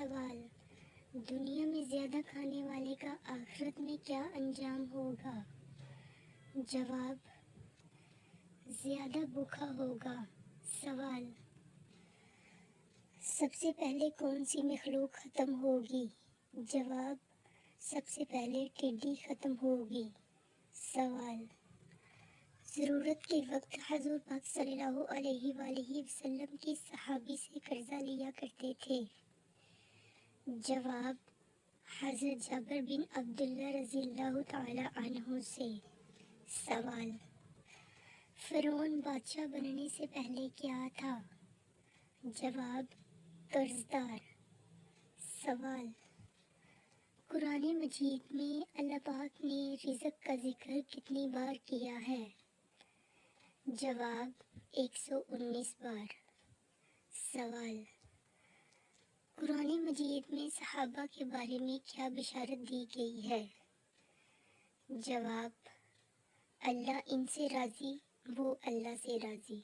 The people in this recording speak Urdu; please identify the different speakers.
Speaker 1: سوال: دنیا میں زیادہ کھانے والے کا آخرت میں کیا انجام ہوگا؟ جواب: زیادہ بھوکا ہوگا۔ سوال: سب سے پہلے کون سی مخلوق ختم ہوگی؟ جواب: سب سے پہلے ٹڈی ختم ہوگی۔ سوال: ضرورت کے وقت حضور پاک صلی اللہ علیہ وآلہ وسلم کس صحابی سے قرضہ لیا کرتے تھے؟ جواب: حضرت جابر بن عبداللہ رضی اللہ تعالی عنہ سے۔ سوال: فرعون بادشاہ بننے سے پہلے کیا تھا؟ جواب: قرضدار۔ سوال: قرآن مجید میں اللہ پاک نے رزق کا ذکر کتنی بار کیا ہے؟ جواب: 119 بار۔ سوال: قرآن مجید میں صحابہ کے بارے میں کیا بشارت دی گئی ہے؟ جواب: اللہ ان سے راضی، وہ اللہ سے راضی۔